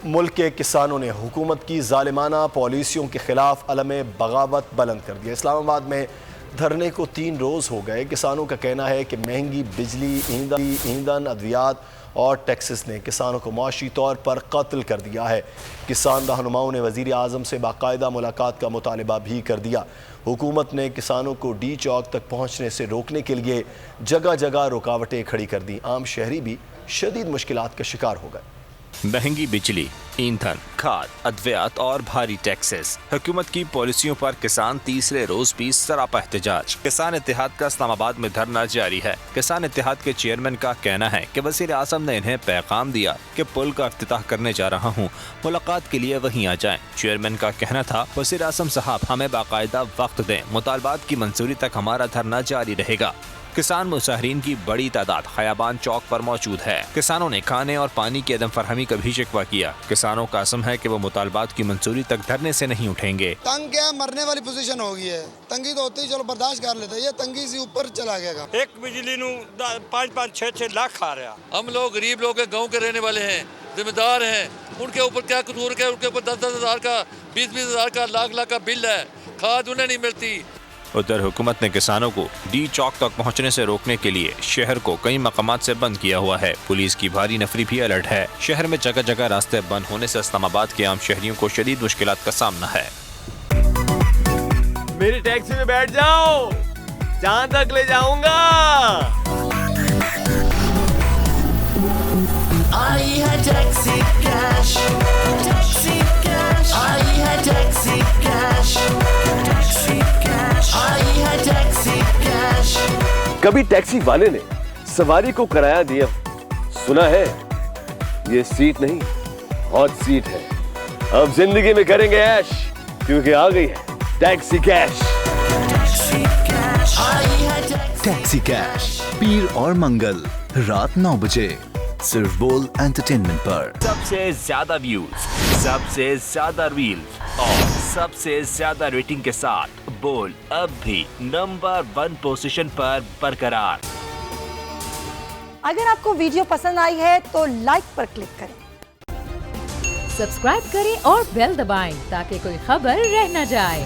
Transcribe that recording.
मुल्क के किसानों ने हुकूमत की जालिमाना पॉलिसियों के खिलाफ अलम बगावत बुलंद कर दिया। इस्लामाबाद में धरने को 3 रोज़ हो गए। किसानों का कहना है कि महंगी बिजली, ईंधन, अद्वियात और टैक्सेस ने किसानों को माशी तौर पर कत्ल कर दिया है। किसान रहनुमाओं ने वज़ीर आज़म से बाकायदा मुलाकात का मुतालबा भी कर दिया। हुकूमत ने किसानों को डी चौक तक पहुँचने से रोकने के लिए जगह जगह रुकावटें खड़ी कर दी। आम शहरी भी शदीद मुश्किलात का शिकार हो गए। महंगी बिजली, ईंधन, खाद, अद्वियात और भारी टैक्सेस। हुकूमत की पॉलिसियों पर किसान तीसरे रोज भी सरापा एहतजाज। किसान इत्तेहाद का इस्लामाबाद में धरना जारी है। किसान इत्तेहाद के चेयरमैन का कहना है कि वज़ीर आज़म ने इन्हें पैगाम दिया कि पुल का इफ्तिताह करने जा रहा हूँ, मुलाकात के लिए वहीं आ जाएं। चेयरमैन का कहना था, वज़ीर आज़म साहब हमें बाकायदा वक्त दें, मुतालबात की मंजूरी तक हमारा धरना जारी रहेगा। किसान मुसाहरीन की बड़ी तादाद खयाबान चौक पर मौजूद है। किसानों ने खाने और पानी की अदम फरहमी का भी शिकवा किया। किसानों का असम है कि वो मुतालबात की मंजूरी तक धरने से नहीं उठेंगे। तंग क्या मरने वाली पोजीशन हो गई है। तंगी तो होती है, चलो बर्दाश्त कर लेते, ये तंगी से ऊपर चला गया। एक बिजली 5-5, 6-6 लाख खा रहा। हम लोग गरीब लोग गाँव के रहने वाले हैं, जिम्मेदार हैं, उनके ऊपर क्या कसूर है? उनके ऊपर 10-10 हज़ार का, 20-20 हज़ार का, लाख का बिल है, खाद उन्हें नहीं मिलती। उधर हुकूमत ने किसानों को डी चौक तक पहुंचने से रोकने के लिए शहर को कई मकामात से बंद किया हुआ है। पुलिस की भारी नफरी भी अलर्ट है। शहर में जगह जगह रास्ते बंद होने से इस्लामाबाद के आम शहरियों को शदीद मुश्किलात का सामना है। मेरी टैक्सी में बैठ जाओ, जहाँ तक ले जाऊंगा। आई है टैक्सी कैश, टैक्सी कैश, आई है टैक्सी कैश, टैक्सी कैश, आई है टैक्सी कैश। कभी टैक्सी वाले ने सवारी को किराया दिया, सुना है ये सीट नहीं हॉट सीट है। अब जिंदगी में करेंगे ऐश, क्योंकि आ गई है टैक्सी कैश। टैक्सी कैश, आई है टैक्सी कैश, पीर और मंगल रात 9 बजे सिर्फ बोल एंटरटेनमेंट पर। सबसे ज्यादा व्यूज, सबसे ज्यादा रील्स और सबसे ज्यादा रेटिंग के साथ बोल अब भी नंबर 1 पोजीशन पर बरकरार। अगर आपको वीडियो पसंद आई है तो लाइक पर क्लिक करें, सब्सक्राइब करें और बेल दबाएं ताकि कोई खबर रह न जाए।